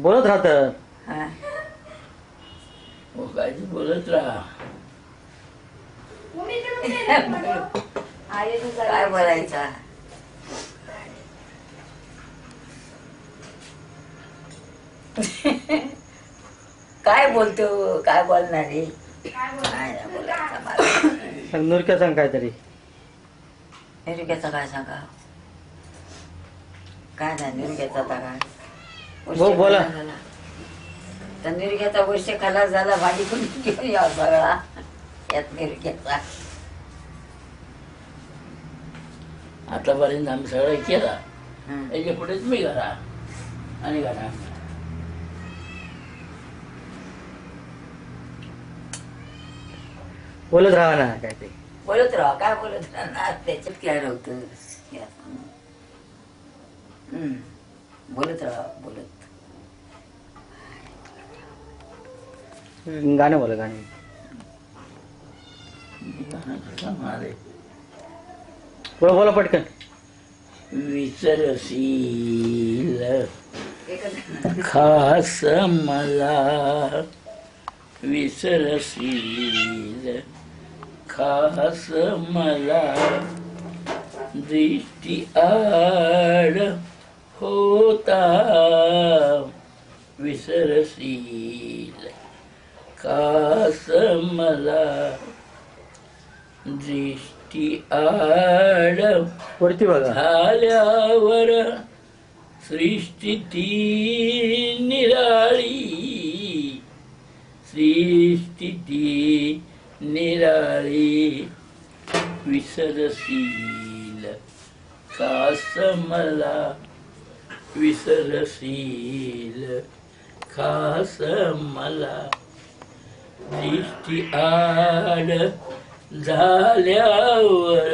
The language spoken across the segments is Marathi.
बोलत राहतात. हा हो काय ते बोलत राहा. काय बोलायचा. काय बोलतो काय बोलणार रे. काय नाही बोलायचं मला. सांग नुरक्या सांग काहीतरी. निरुग्याचा काय सांगा. काय नाही निरुग्याचा आता काय हो, बोला. तर निरुग्याचा वर्ष खलास झाला. भाजी पण घेऊन या सगळा यात निरुग्याचा. आतापर्यंत आम्ही सगळं केला. याच्या पुढे तुम्ही करा आणि करा. बोलत राहा ना काय ते. बोलत राहा काय बोलत राहणार त्याच्यात काय नव्हतं. बोलत राहा बोलत. गाणं बोला गाणे. बोला बोला पटकन. विसरशील खास मला, विसरशील खास मला, दृष्टी आड होता विसरशील खास मला, दृष्टी आड वरती बघा. झाल्यावर सृष्टी ती निराळी, सृष्टी ती निराळी, विसरशील खास मला, विसरशील खास मला, दृष्टी आड झाल्यावर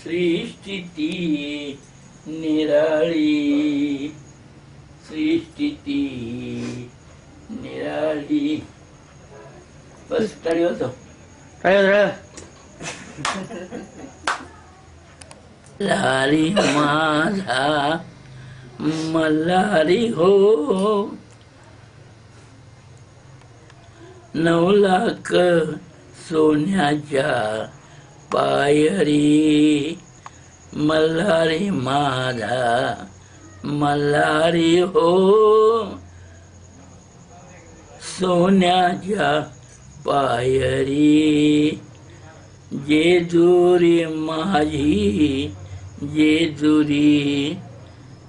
सृष्टी ती निराळी, सृष्टी ती निराळी. बस तरी होतो. काय होतं? लारी माझा मल्हारी हो, 9 लाख सोन्याच्या पायरी, मल्हारी माझा मल्हारी हो, सोन्याच्या पायरी, जेजुरी माझी जेजुरी,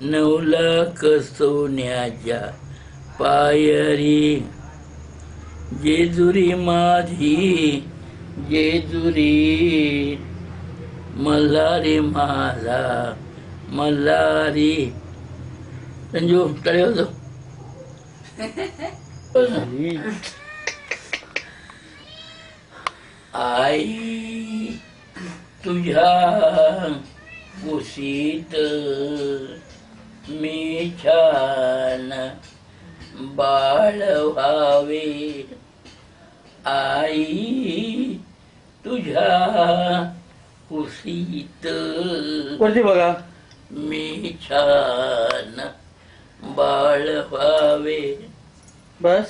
9 लाख सोन्याच्या पायरी, जेजुरी माझी जेजुरी, मल्हारी माझा मल्हारी. संजू तळे होतो. आई तुझ्या कुशीत मी छान बाळ व्हावे, आई तुझ्या कुशीत वरती बघा. मी छान बाळ व्हावे. बस.